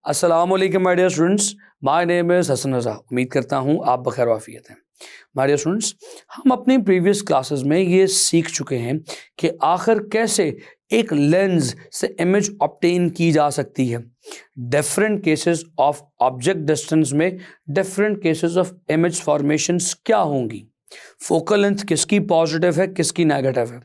अस्सलाम वालेकुम my dear students, my name is Hasan Raza. उम्मीद करता हूँ आप बखैर वाफियत हैं। माय डियर स्टूडेंट्स, हम अपनी प्रीवियस क्लासेस में ये सीख चुके हैं कि आखिर कैसे एक लेंस से इमेज ऑब्टेन की जा सकती है। Different cases of object distance में different cases of image formations क्या होंगी, फोकल लेंथ किसकी पॉजिटिव है किसकी नेगेटिव है।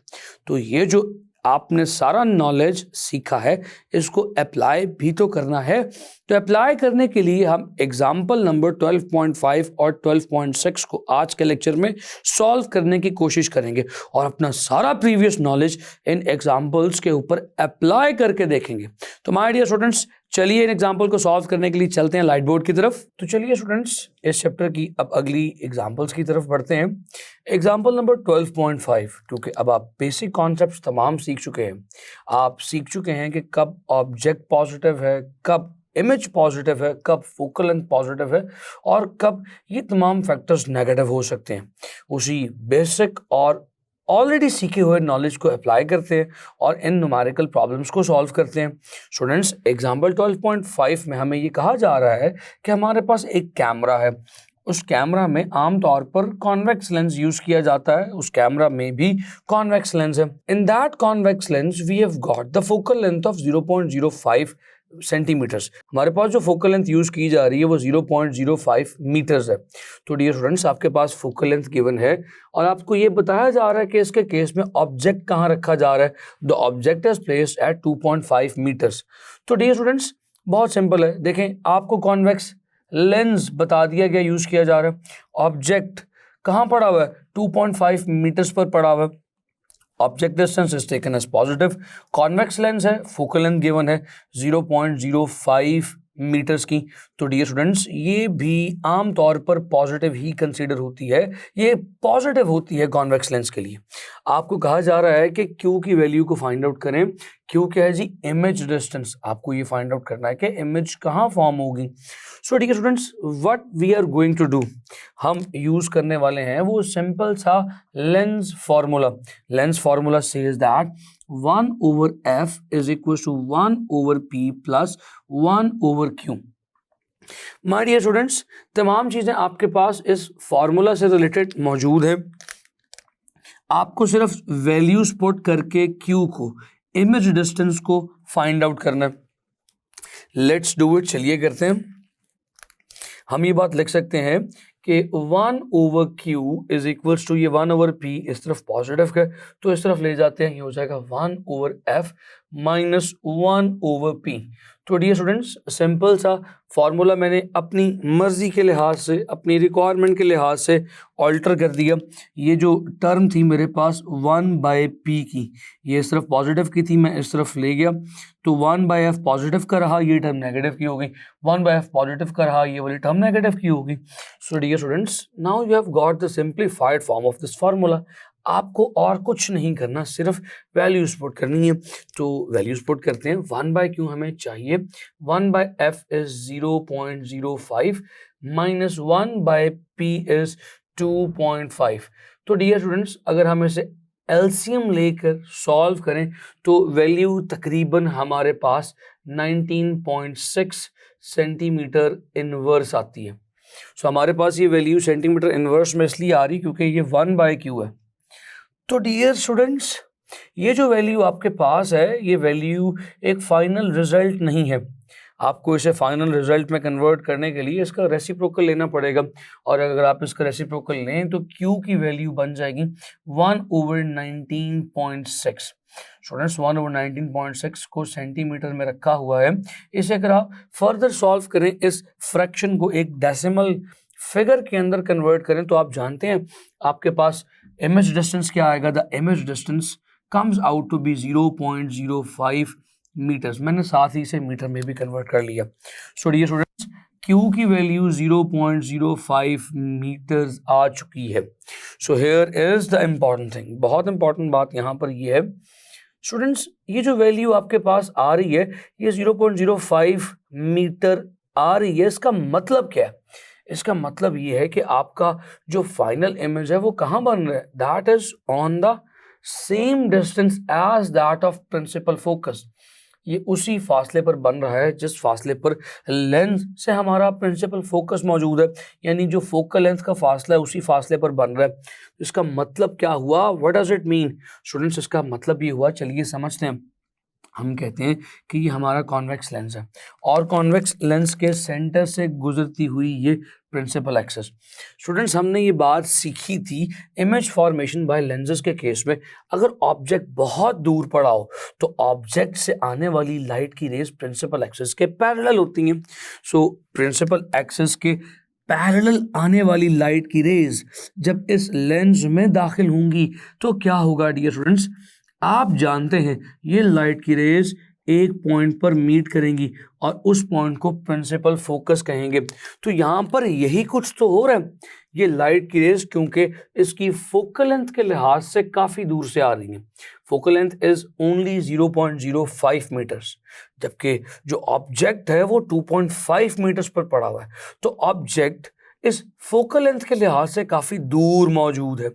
तो ये जो आपने सारा नॉलेज सीखा है इसको अप्लाई भी तो करना है। तो अप्लाई करने के लिए हम एग्जाम्पल नंबर 12.5 और 12.6 को आज के लेक्चर में सॉल्व करने की कोशिश करेंगे और अपना सारा प्रीवियस नॉलेज इन एग्जाम्पल्स के ऊपर अप्लाई करके देखेंगे। तो माय डियर स्टूडेंट्स, चलिए इन एग्जाम्पल को सॉल्व करने के लिए चलते हैं लाइट बोर्ड की तरफ। तो चलिए स्टूडेंट्स, इस चैप्टर की अब अगली एग्जाम्पल्स की तरफ बढ़ते हैं। एग्जाम्पल नंबर 12.5, क्योंकि अब आप बेसिक कॉन्सेप्ट्स तमाम सीख चुके हैं। आप सीख चुके हैं कि कब ऑब्जेक्ट पॉजिटिव है, कब इमेज पॉजिटिव है, कब फोकल लेंथ पॉजिटिव है और कब ये तमाम फैक्टर्स नेगेटिव हो सकते हैं। उसी बेसिक और ऑलरेडी सीखे हुए नॉलेज को अप्लाई करते हैं और इन न्यूमेरिकल प्रॉब्लम्स को सॉल्व करते हैं। स्टूडेंट्स, एग्जाम्पल 12.5 में हमें ये कहा जा रहा है कि हमारे पास एक कैमरा है। उस कैमरा में आमतौर पर कॉन्वेक्स लेंस यूज किया जाता है। उस कैमरा में भी कॉन्वेक्स लेंस है। In that convex lens we have got the focal length of 0.05 centimetres. हमारे पास जो फोकल लेंथ यूज की जा रही है वो 0.05 मीटर्स है। तो डियर स्टूडेंट्स, आपके पास फोकल लेंथ गिवन है और आपको ये बताया जा रहा है कि इसके केस में ऑब्जेक्ट कहाँ रखा जा रहा है। The object is placed at 2.5 metres. तो डियर स्टूडेंट्स, बहुत सिंपल है। देखें, आपको कॉन्वेक्स लेंस बता दिया गया, यूज किया जा रहा है। ऑब्जेक्ट कहाँ पड़ा हुआ है? 2.5 मीटर्स पर पड़ा हुआ है। Object distance is taken as positive. Convex lens है, फोकल लेंथ गिवन है 0.05 मीटर्स की। तो डियर स्टूडेंट्स, ये भी आमतौर पर पॉजिटिव ही कंसीडर होती है। ये पॉजिटिव होती है कॉन्वेक्स लेंस के लिए। आपको कहा जा रहा है कि क्यू की वैल्यू को फाइंड आउट करें। क्यू क्या है जी? Image distance. आपको ये फाइंड आउट करना है कि इमेज कहाँ फॉर्म होगी। So dear students, what we are going to do, हम यूज करने वाले हैं वो सिंपल सा lens formula. Lens formula says that 1/f is equals to 1/p plus 1/q। My dear students, तमाम चीजें आपके पास इस फॉर्मूला से रिलेटेड मौजूद है। आपको सिर्फ वैल्यूज पुट करके q को, इमेज डिस्टेंस को फाइंड आउट करना है। Let's do it. चलिए करते हैं। हम ये बात लिख सकते हैं कि 1/q इज इक्वल्स टू, ये 1/p इस तरफ पॉजिटिव है तो इस तरफ ले जाते हैं, ये हो जाएगा 1/f माइनस 1/p। तो डियर स्टूडेंट्स, सिंपल सा फॉर्मूला मैंने अपनी मर्जी के लिहाज से, अपनी रिक्वायरमेंट के लिहाज से ऑल्टर कर दिया। ये जो टर्म थी मेरे पास 1/p की, ये इस तरफ पॉजिटिव की थी, मैं इस तरफ ले गया तो 1/f पॉजिटिव का रहा, ये टर्म नेगेटिव की होगी। 1/f पॉजिटिव का रहा, ये वाली टर्म नेगेटिव की होगी। So dear students, now you have got the simplified form of this formula. आपको और कुछ नहीं करना, सिर्फ वैल्यूज पुट करनी है। तो वैल्यूज पुट करते हैं। 1/q हमें चाहिए, 1/f is 0.05 minus 1/p is 2.5। तो डियर स्टूडेंट्स, अगर हम इसे एलसीएम लेकर सॉल्व करें तो वैल्यू तकरीबन हमारे पास 19.6 सेंटीमीटर इनवर्स आती है। सो हमारे पास ये वैल्यू सेंटीमीटर इनवर्स में इसलिए आ रही क्योंकि ये 1/q है। तो डियर स्टूडेंट्स, ये जो वैल्यू आपके पास है, ये वैल्यू एक फाइनल रिजल्ट नहीं है। आपको इसे फाइनल रिजल्ट में कन्वर्ट करने के लिए इसका रेसिप्रोकल लेना पड़ेगा और अगर आप इसका रेसिप्रोकल लें तो q की वैल्यू बन जाएगी 1/19.6। स्टूडेंट्स, 1/19.6 को सेंटीमीटर में रखा हुआ है। इसे अगर आप फर्दर सॉल्व करें, इस फ्रैक्शन को एक डेसिमल फिगर के अंदर कन्वर्ट करें तो आप जानते हैं आपके पास इमेज डिस्टेंस क्या आएगा। The image distance comes out to be 0.05 metres. मैंने साथ ही इसे मीटर में भी कन्वर्ट कर लिया। सो डियर स्टूडेंट्स, Q की वैल्यू 0.05 मीटर्स आ चुकी है। So here is the important thing. बहुत इंपॉर्टेंट बात यहाँ पर ये है स्टूडेंट्स, ये जो वैल्यू आपके पास आ रही है, ये 0.05 मीटर आ रही है। इसका मतलब क्या है? इसका मतलब ये है कि आपका जो फाइनल इमेज है वो कहाँ बन रहा है? That is on the same distance as that of principal focus. ये उसी फासले पर बन रहा है जिस फासले पर लेंस से हमारा प्रिंसिपल फोकस मौजूद है, यानी जो फोकल लेंथ का फासला है उसी फासले पर बन रहा है। इसका मतलब क्या हुआ? What does it mean students? इसका मतलब ये हुआ, चलिए समझते हैं। हम कहते हैं कि ये हमारा कॉन्वेक्स लेंस है और कॉन्वेक्स लेंस के सेंटर से गुजरती हुई ये प्रिंसिपल एक्सिस। स्टूडेंट्स, हमने ये बात सीखी थी इमेज फॉर्मेशन बाय लेंसेज के केस में। अगर ऑब्जेक्ट बहुत दूर पड़ा हो तो ऑब्जेक्ट से आने वाली लाइट की रेज प्रिंसिपल एक्सिस के पैरेलल होती हैं। सो प्रिंसिपल एक्सिस के पैरेलल आने वाली लाइट की रेज जब इस लेंस में दाखिल होंगी तो क्या होगा डियर स्टूडेंट्स? आप जानते हैं ये लाइट की रेज एक पॉइंट पर मीट करेंगी और उस पॉइंट को प्रिंसिपल फोकस कहेंगे। तो यहाँ पर यही कुछ तो हो रहा है। ये लाइट की रेज क्योंकि इसकी फोकल लेंथ के लिहाज से काफ़ी दूर से आ रही है, focal length is only 0.05 metres, जबकि जो ऑब्जेक्ट है वो 2.5 मीटर्स पर पड़ा हुआ है। तो ऑब्जेक्ट इस फोकल लेंथ के लिहाज से काफ़ी दूर मौजूद है,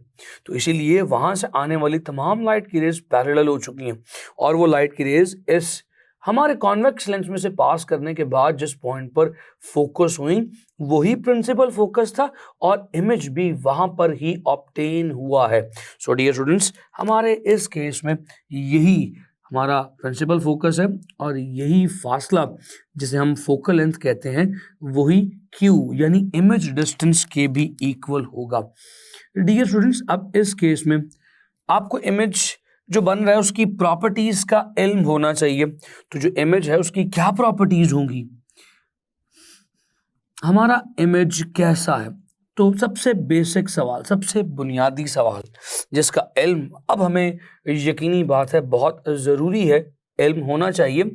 तो इसीलिए वहाँ से आने वाली तमाम लाइट की रेज पैरेलल हो चुकी हैं और वो लाइट की रेज इस हमारे कॉन्वेक्स लेंस में से पास करने के बाद जिस पॉइंट पर फोकस हुई वही प्रिंसिपल फोकस था और इमेज भी वहाँ पर ही ऑब्टेन हुआ है। सो डियर स्टूडेंट्स, हमारे इस केस में यही हमारा प्रिंसिपल फोकस है और यही फासला जिसे हम फोकल लेंथ कहते हैं वही Q यानी इमेज डिस्टेंस के भी इक्वल होगा। डियर स्टूडेंट्स, अब इस केस में आपको इमेज जो बन रहा है उसकी प्रॉपर्टीज का इल्म होना चाहिए। तो जो इमेज है उसकी क्या प्रॉपर्टीज होंगी? हमारा इमेज कैसा है? तो सबसे बेसिक सवाल, सबसे बुनियादी सवाल जिसका इल्म अब हमें यकीनी बात है बहुत ज़रूरी है इल्म होना चाहिए,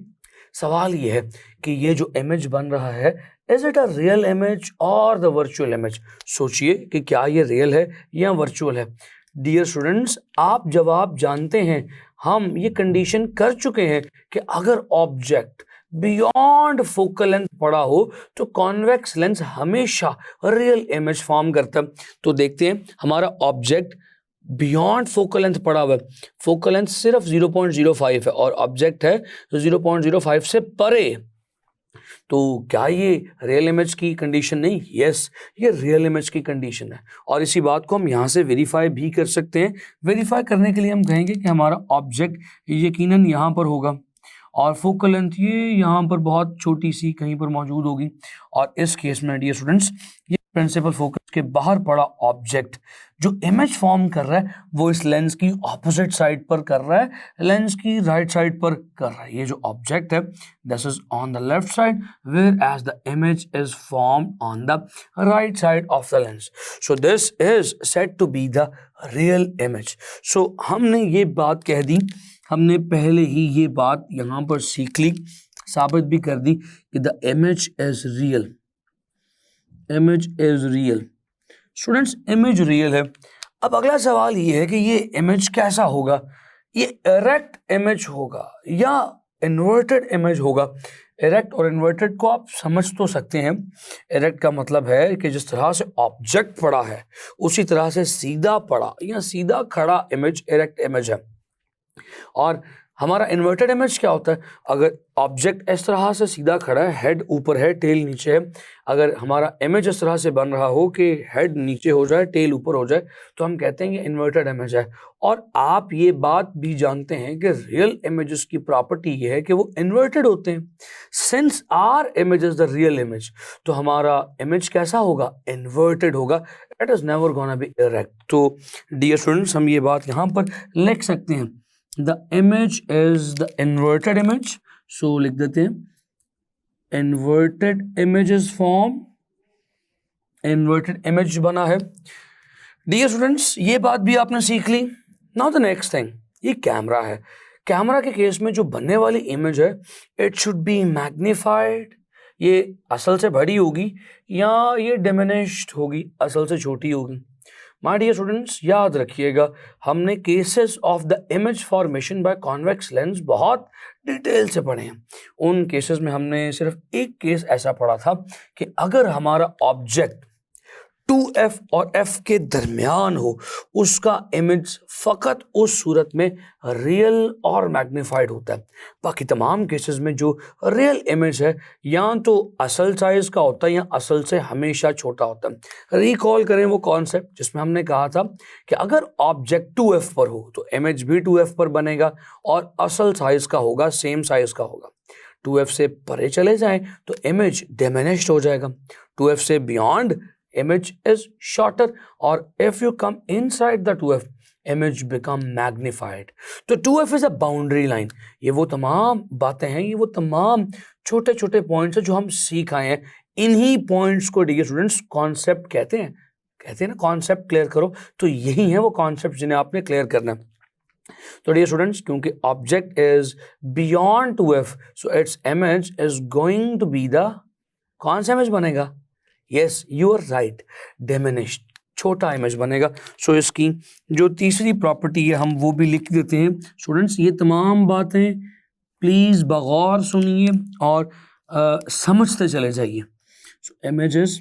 सवाल ये है कि ये जो इमेज बन रहा है is it a real image और द वर्चुअल इमेज? सोचिए कि क्या ये रियल है या वर्चुअल है। डियर स्टूडेंट्स, आप जवाब जानते हैं, हम ये कंडीशन कर चुके हैं कि अगर ऑब्जेक्ट बियॉन्ड फोकल लेंथ पड़ा हो तो कॉन्वेक्स लेंस हमेशा रियल इमेज फॉर्म करता है। तो देखते हैं, हमारा ऑब्जेक्ट बियॉन्ड फोकल लेंथ पड़ा हुआ है, फोकल लेंथ सिर्फ 0.05 है और ऑब्जेक्ट है 0.05 से परे। तो क्या ये रियल इमेज की कंडीशन नहीं? यस, ये रियल इमेज की कंडीशन है और इसी बात को हम यहाँ से वेरीफाई भी कर सकते हैं। वेरीफाई करने के लिए हम कहेंगे कि हमारा ऑब्जेक्ट यकीनन यहाँ पर होगा और फोकल लेंथ ये यहाँ पर बहुत छोटी सी कहीं पर मौजूद होगी और इस केस में डियर स्टूडेंट्स ये प्रिंसिपल फोकस के बाहर पड़ा ऑब्जेक्ट जो इमेज फॉर्म कर रहा है वो इस लेंस की ऑपोजिट साइड पर कर रहा है, लेंस की राइट साइड पर कर रहा है। ये जो ऑब्जेक्ट है this is on the left side whereas the image is formed on the right side of the lens. So this is said to be the real image. So हमने ये बात कह दी, हमने पहले ही ये बात यहाँ पर सीख ली, साबित भी कर दी कि the image is real, image is real. Students, image real है। अब अगला सवाल ये है कि ये इमेज कैसा होगा? ये इरेक्ट इमेज होगा या इन्वर्टेड इमेज होगा? इरेक्ट और इन्वर्टेड को आप समझ तो सकते हैं। इरेक्ट का मतलब है कि जिस तरह से ऑब्जेक्ट पड़ा है उसी तरह से सीधा पड़ा या सीधा खड़ा इमेज इरेक्ट इमेज है। और हमारा इन्वर्टेड इमेज क्या होता है? अगर ऑब्जेक्ट इस तरह से सीधा खड़ा है, हेड ऊपर है टेल नीचे है, अगर हमारा इमेज इस तरह से बन रहा हो कि हेड नीचे हो जाए टेल ऊपर हो जाए तो हम कहते हैं ये इन्वर्टेड इमेज है। और आप ये बात भी जानते हैं कि रियल इमेजेस की प्रॉपर्टी ये है कि वो इन्वर्टेड होते हैं। Since our image is the real image तो हमारा इमेज कैसा होगा? इन्वर्टेड होगा, it is never gonna be erect. तो डियर स्टूडेंट्स, हम ये बात यहाँ पर लिख सकते हैं, the image is the inverted image। so लिख देते हैं inverted images form, inverted image बना है। डियर स्टूडेंट्स, ये बात भी आपने सीख ली। नाउ द नेक्स्ट थिंग, ये कैमरा है। कैमरा के केस में जो बनने वाली इमेज है इट शुड बी मैग्नीफाइड, ये असल से बड़ी होगी या ये डिमिनिश्ड होगी, असल से छोटी होगी। माय डियर स्टूडेंट्स, याद रखिएगा हमने cases of the image formation by convex lens बहुत डिटेल से पढ़े हैं। उन केसेस में हमने सिर्फ एक केस ऐसा पढ़ा था कि अगर हमारा ऑब्जेक्ट 2f और f के दरमियान हो उसका इमेज फ़कत उस सूरत में रियल और मैग्नीफाइड होता है। बाकी तमाम केसेस में जो रियल इमेज है या तो असल साइज का होता है या असल से हमेशा छोटा होता है। रिकॉल करें वो कॉन्सेप्ट जिसमें हमने कहा था कि अगर ऑब्जेक्ट 2f पर हो तो इमेज भी 2f पर बनेगा और असल साइज का होगा, सेम साइज का होगा। 2f से परे चले जाएं तो इमेज डिमिनिश्ड हो जाएगा। 2f से beyond image is shorter, or if you come inside the 2f image become magnified। तो 2f is a boundary line। ये वो तमाम बातें हैं, ये वो तमाम छोटे छोटे पॉइंट्स हैं जो हम सीख आए हैं। इन्हीं पॉइंट्स को डियर स्टूडेंट्स कॉन्सेप्ट कहते हैं ना, कॉन्सेप्ट क्लियर करो। तो यही है वो कॉन्सेप्ट जिन्हें आपने क्लियर करना है। तो डियर स्टूडेंट्स क्योंकि object is beyond 2f so its image is going to be the, कौन सा इमेज बनेगा? Yes you are right, diminished, छोटा इमेज बनेगा। सो इसकी जो तीसरी प्रॉपर्टी है हम वो भी लिख देते हैं। स्टूडेंट्स ये तमाम बातें प्लीज बगौर सुनिए और समझते चले जाइए। सो इमेज इज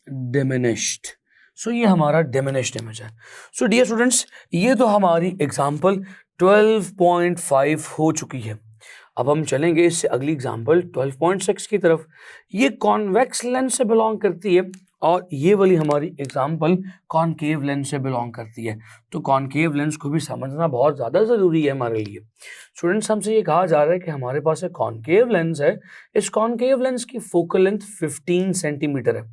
डिमिनिश्ड, सो ये हमारा डिमिनिश्ड इमेज है। सो डियर स्टूडेंट्स ये तो हमारी एग्जाम्पल 12.5 हो चुकी है। अब हम चलेंगे इससे अगली एग्जाम्पल 12.6 की तरफ। ये कॉन्वेक्स लेंस से बिलोंग करती है और ये वाली हमारी एग्जाम्पल कॉनकेव लेंस से बिलोंग करती है। तो कॉनकेव लेंस को भी समझना बहुत ज़्यादा ज़रूरी है हमारे लिए। स्टूडेंट्स हमसे ये कहा जा रहा है कि हमारे पास एक कॉनकेव लेंस है। इस कॉनकेव लेंस की फोकल लेंथ 15 सेंटीमीटर है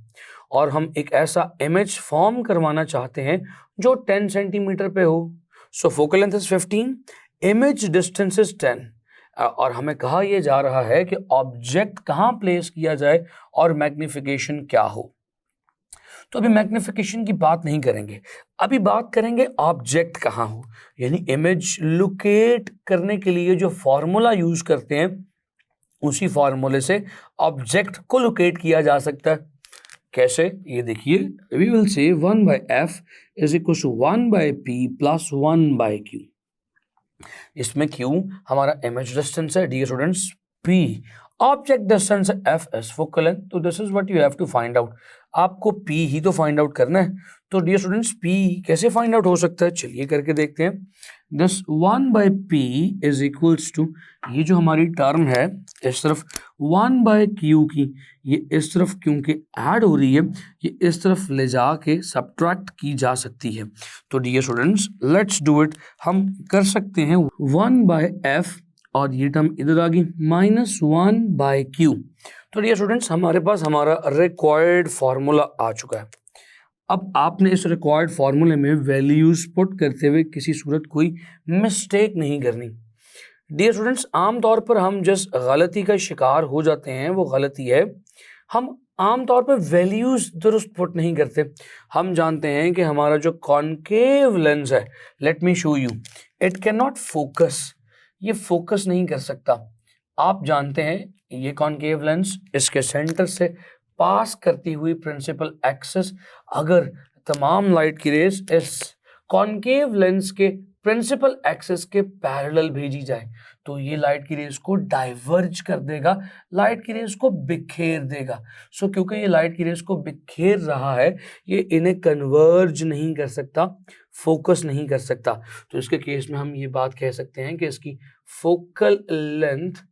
और हम एक ऐसा इमेज फॉर्म करवाना चाहते हैं जो 10 सेंटीमीटर पे हो। So focal length is 15, image distance is 10 और हमें कहा यह जा रहा है कि ऑब्जेक्ट कहाँ प्लेस किया जाए और मैग्निफिकेशन क्या हो। तो अभी मैग्निफिकेशन की बात नहीं करेंगे, अभी बात करेंगे ऑब्जेक्ट कहाँ हो। यानी इमेज लोकेट करने के लिए जो फॉर्मूला यूज करते हैं उसी फॉर्मूले से ऑब्जेक्ट को लोकेट किया जा सकता है। कैसे? ये देखिए, we will say 1/f is equal to 1/p plus 1/q। इसमें q हमारा इमेज डिस्टेंस है dear students, p object distance है, f इज फोकल लेंथ। तो this is what you have to find out. आपको p ही तो find out करना है। तो डियर स्टूडेंट्स p कैसे फाइंड आउट हो सकता है, चलिए करके देखते हैं। This 1/p is equals to, ये जो हमारी टर्म है इस तरफ 1/q की, ये इस तरफ क्योंकि ऐड हो रही है ये इस तरफ ले जाके सब्ट्रैक्ट की जा सकती है। तो dear students let's do it. हम कर सकते हैं 1/f और ये टर्म इधर आ गई -1/q। तो डियर स्टूडेंट्स हमारे पास हमारा रिक्वायर्ड फॉर्मूला आ चुका है। अब आपने इस रिक्वायर्ड फॉर्मूले में वैल्यूज पुट करते हुए किसी सूरत कोई मिस्टेक नहीं करनी। डियर स्टूडेंट्स आमतौर पर हम जिस गलती का शिकार हो जाते हैं वो गलती है, हम आमतौर पर वैल्यूज दुरुस्त पुट नहीं करते। हम जानते हैं कि हमारा जो कॉनकेव लेंस है, let me show you, it can not focus, ये फोकस नहीं कर सकता। आप जानते हैं ये कॉनकेव लेंस इसके सेंटर से पास करती हुई प्रिंसिपल एक्सिस, अगर तमाम लाइट की रेज इस कॉनकेव लेंस के प्रिंसिपल एक्सिस के पैरेलल भेजी जाए तो ये लाइट की रेज को डाइवर्ज कर देगा, लाइट की रेज को बिखेर देगा। सो क्योंकि ये लाइट की रेज को बिखेर रहा है ये इन्हें कन्वर्ज नहीं कर सकता, फोकस नहीं कर सकता। तो इसके केस में हम ये बात कह सकते हैं कि इसकी फोकल लेंथ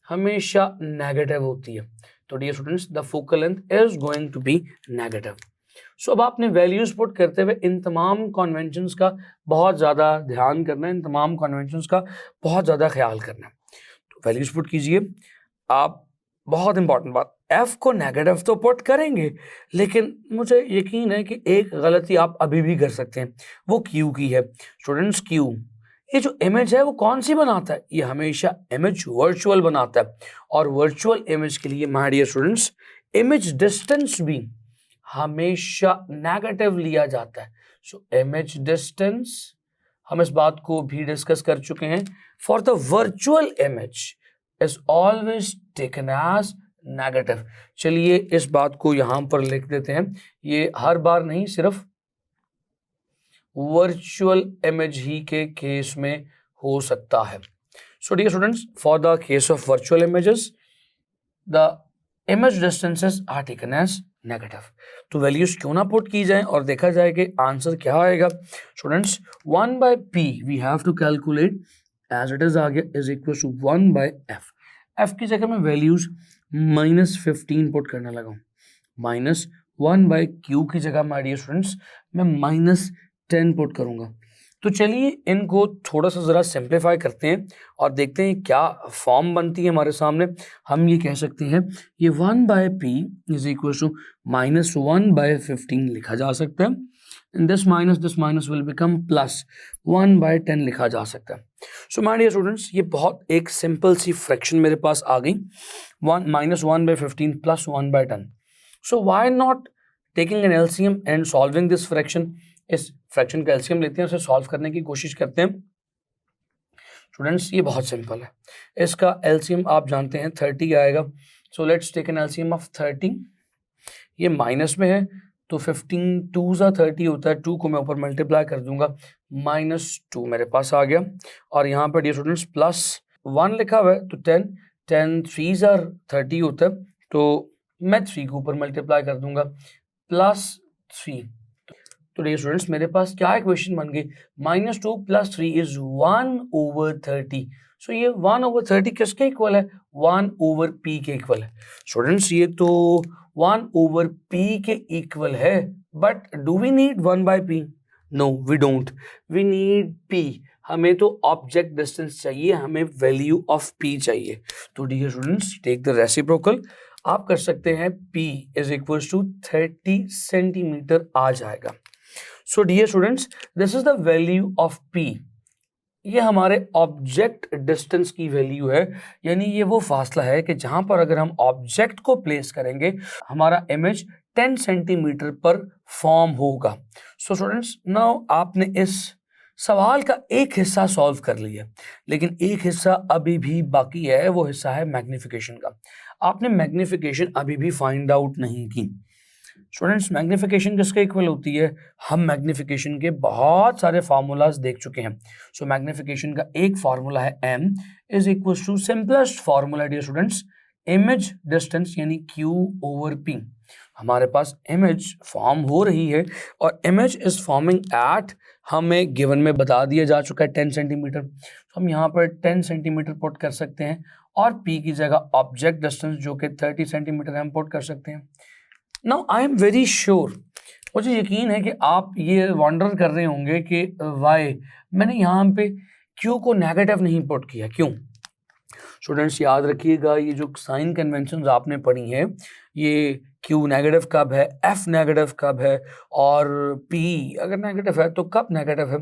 हमेशा नेगेटिव होती है। तो dear students the focal length is going to be negative. So अब आपने वैल्यूज पुट करते हुए इन तमाम कन्वेंशंस का बहुत ज़्यादा ध्यान करना है, इन तमाम कन्वेंशंस का बहुत ज़्यादा ख्याल करना है। तो वैल्यूज पुट कीजिए आप। बहुत इंपॉर्टेंट बात, f को नेगेटिव तो पुट करेंगे लेकिन मुझे यकीन है कि एक गलती आप अभी भी कर सकते हैं, वो q की है। स्टूडेंट्स q ये जो इमेज है वो कौन सी बनाता है? ये हमेशा इमेज वर्चुअल बनाता है और वर्चुअल इमेज के लिए my dear students image distance भी हमेशा नेगेटिव लिया जाता है। सो इमेज डिस्टेंस हम इस बात को भी डिस्कस कर चुके हैं, for the virtual image is always taken as negative. चलिए इस बात को यहां पर लिख देते हैं, ये हर बार नहीं सिर्फ वर्चुअल इमेज ही के केस में हो सकता है। So dear students for the case of virtual images the image distances are taken as negative. तो वैल्यूज क्यों ना पुट की जाए और देखा जाए कि आंसर क्या आएगा। Students 1/p we have to calculate as it is आ गया is equal to 1/f। f की जगह मैं वैल्यूज -15 पुट करने लगा हूँ। -1/q की जगह माय डियर स्टूडेंट्स मैं -10 पुट करूंगा। तो चलिए इनको थोड़ा सा ज़रा सिंप्लीफाई करते हैं और देखते हैं क्या फॉर्म बनती है हमारे सामने। हम ये कह सकते हैं ये 1/p इज इक्वल टू -1/15 लिखा जा सकता है। दिस माइनस विल बिकम +1/10 लिखा जा सकता है। सो माय डियर स्टूडेंट्स ये बहुत एक सिंपल सी फ्रैक्शन मेरे पास आ गई, -1/15 + 1/10। So why not taking an LCM and solving this fraction. इस फ्रैक्शन का एलसीएम लेते हैं, उसे सॉल्व करने की कोशिश करते हैं। स्टूडेंट्स ये बहुत सिंपल है, इसका एलसीएम आप जानते हैं 30 आएगा। So let's take an LCM of 30। ये माइनस में है तो 15 2 ज़ा 30 होता है, 2 को मैं ऊपर मल्टीप्लाई कर दूंगा, -2 मेरे पास आ गया। और यहाँ पर डियर स्टूडेंट्स +1 लिखा हुआ है तो 10 3 ज़ा 30 होता है, तो मैं 3 को ऊपर मल्टीप्लाई कर दूंगा +3। तो डियर स्टूडेंट्स मेरे पास क्या इक्वेशन बन गई, -2 + 3 इज 1/30। सो ये 1/30 किसके इक्वल है, 1/p के इक्वल है। स्टूडेंट्स ये तो 1/p के इक्वल है, but do we need 1/p? No we don't, we need p। हमें तो ऑब्जेक्ट डिस्टेंस चाहिए, हमें वैल्यू ऑफ p चाहिए। तो dear students take the reciprocal, आप कर सकते हैं p is equal to 30 centimetre आ जाएगा। So dear students this is the value of p। ये हमारे ऑब्जेक्ट डिस्टेंस की वैल्यू है, यानी ये वो फासला है कि जहां पर अगर हम ऑब्जेक्ट को प्लेस करेंगे हमारा इमेज 10 सेंटीमीटर पर फॉर्म होगा। सो स्टूडेंट्स नाउ आपने इस सवाल का एक हिस्सा सॉल्व कर लिया, लेकिन एक हिस्सा अभी भी बाकी है, वो हिस्सा है मैग्निफिकेशन का। आपने मैग्निफिकेशन अभी भी फाइंड आउट नहीं की। स्टूडेंट्स मैग्निफिकेशन किसके इक्वल होती है, हम मैग्निफिकेशन के बहुत सारे फार्मूलाज देख चुके हैं। सो मैग्निफिकेशन का एक फार्मूला है m is equal to simplest formula dear students image distance यानी q/p। हमारे पास इमेज फॉर्म हो रही है और इमेज इज फॉर्मिंग एट, हमें गिवन में बता दिया जा चुका है 10 सेंटीमीटर। तो हम यहाँ पर 10 सेंटीमीटर पुट कर सकते हैं और p की जगह ऑब्जेक्ट डिस्टेंस जो कि 30 सेंटीमीटर हम पुट कर सकते हैं। Now I am very sure, मुझे यकीन है कि आप ये वंडर कर रहे होंगे कि वाई मैंने यहाँ पे क्यू को नेगेटिव नहीं पुट किया, क्यों। स्टूडेंट्स याद रखिएगा ये जो साइन कन्वेंशन आपने पढ़ी हैं, ये क्यू नेगेटिव कब है, एफ नेगेटिव कब है और पी अगर नेगेटिव है तो कब नेगेटिव है,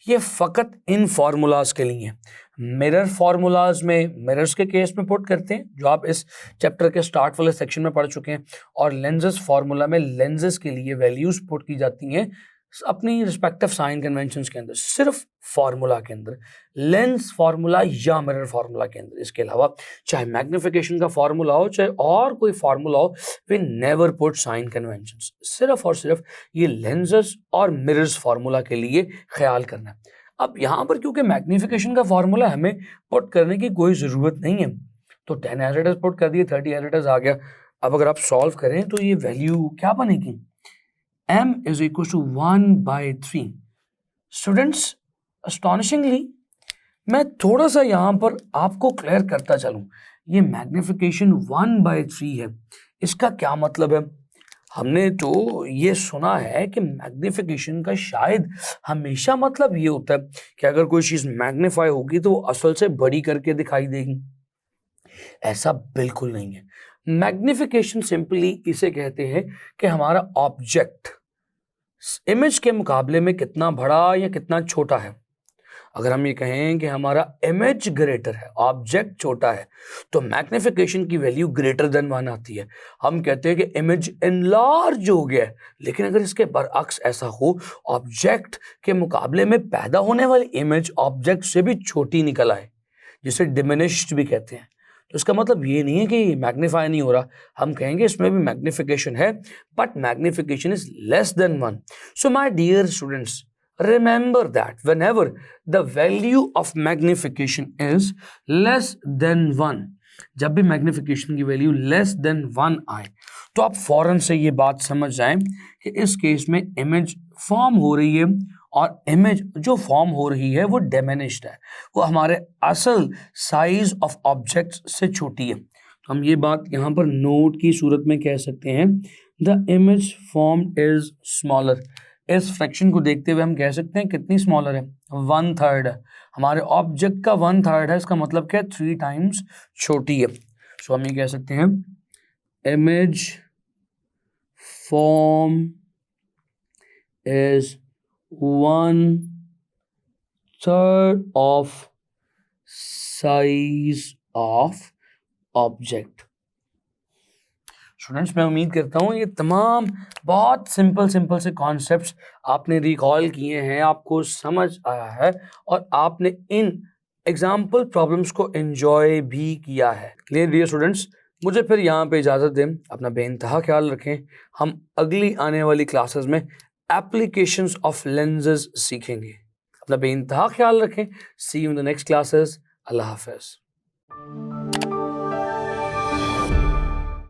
ये फ़कत इन फार्मूलाज के लिए। मिरर फार्मूलाज में मिरर्स के केस में पुट करते हैं जो आप इस चैप्टर के स्टार्ट वाले सेक्शन में पढ़ चुके हैं, और लेंसेज फार्मूला में लेंसेज के लिए वैल्यूज पुट की जाती हैं अपनी रिस्पेक्टिव साइन कन्वेंशंस के अंदर, सिर्फ फार्मूला के अंदर, लेंस फार्मूला या मिरर फार्मूला के अंदर। इसके अलावा चाहे मैग्निफिकेशन का फार्मूला हो चाहे और कोई फार्मूला हो, we never put sign conventions, सिर्फ और सिर्फ ये लेंसेज और मिरर्स फार्मूला के लिए ख्याल करना है। अब यहाँ पर क्योंकि मैग्निफिकेशन का फार्मूला हमें पुट करने की कोई ज़रूरत नहीं है, तो 10 एज इट इज पुट कर दिए, 30 एज इट इज आ गया। अब अगर आप सॉल्व करें तो ये वैल्यू क्या बनेगी, m is equal to 1/3। Students astonishingly मैं थोड़ा सा यहाँ पर आपको क्लियर करता चलूँ, ये मैग्निफिकेशन 1/3 है, इसका क्या मतलब है। हमने तो ये सुना है कि मैग्निफिकेशन का शायद हमेशा मतलब ये होता है कि अगर कोई चीज़ मैग्नीफाई होगी तो वो असल से बड़ी करके दिखाई देगी। ऐसा बिल्कुल नहीं है। मैग्निफिकेशन सिंपली इसे कहते हैं कि हमारा ऑब्जेक्ट इमेज के मुकाबले में कितना बड़ा या कितना छोटा है। अगर हम ये कहें कि हमारा इमेज ग्रेटर है, ऑब्जेक्ट छोटा है, तो मैग्निफिकेशन की वैल्यू ग्रेटर देन 1 आती है। हम कहते हैं कि इमेज एनलार्ज हो गया है, लेकिन अगर इसके बरअक्स ऐसा हो, ऑब्जेक्ट के मुकाबले में पैदा होने वाली इमेज ऑब्जेक्ट से भी छोटी निकल आए, जिसे डिमिनिश्ड भी कहते हैं, तो इसका मतलब ये नहीं है कि मैग्नीफाई नहीं हो रहा। हम कहेंगे इसमें भी मैग्निफिकेशन है, but magnification is less than 1। So my dear students, remember that whenever the value of magnification is less than 1, जब भी मैग्निफिकेशन की वैल्यू लेस देन 1 आए तो आप फौरन से ये बात समझ जाएं कि इस केस में इमेज फॉर्म हो रही है और इमेज जो फॉर्म हो रही है वो डिमिनिश्ड है, वो हमारे असल साइज ऑफ ऑब्जेक्ट से छोटी है। तो हम ये बात यहाँ पर नोट की सूरत में कह सकते हैं, the image form is smaller. इस फ्रैक्शन को देखते हुए हम कह सकते हैं कितनी स्मॉलर है, 1/3 है। हमारे ऑब्जेक्ट का 1/3 है, इसका मतलब क्या है, 3 टाइम्स छोटी है। सो हम ये कह सकते हैं image form is 1/3 of size of object. Students, मैं उम्मीद करता हूँ ये तमाम बहुत सिंपल से कॉन्सेप्ट्स आपने रिकॉल किए हैं, आपको समझ आया है और आपने इन एग्जाम्पल प्रॉब्लम्स को एंजॉय भी किया है। क्लियर डियर स्टूडेंट्स, मुझे फिर यहाँ पे इजाज़त दें, अपना बेइंतहा ख्याल रखें। हम अगली आने वाली क्लासेस में एप्लीकेशंस ऑफ लेंसेज सीखेंगे। अपना बेइंतहा ख्याल रखें। See you in the next classes. अल्लाह हाफ़िज़।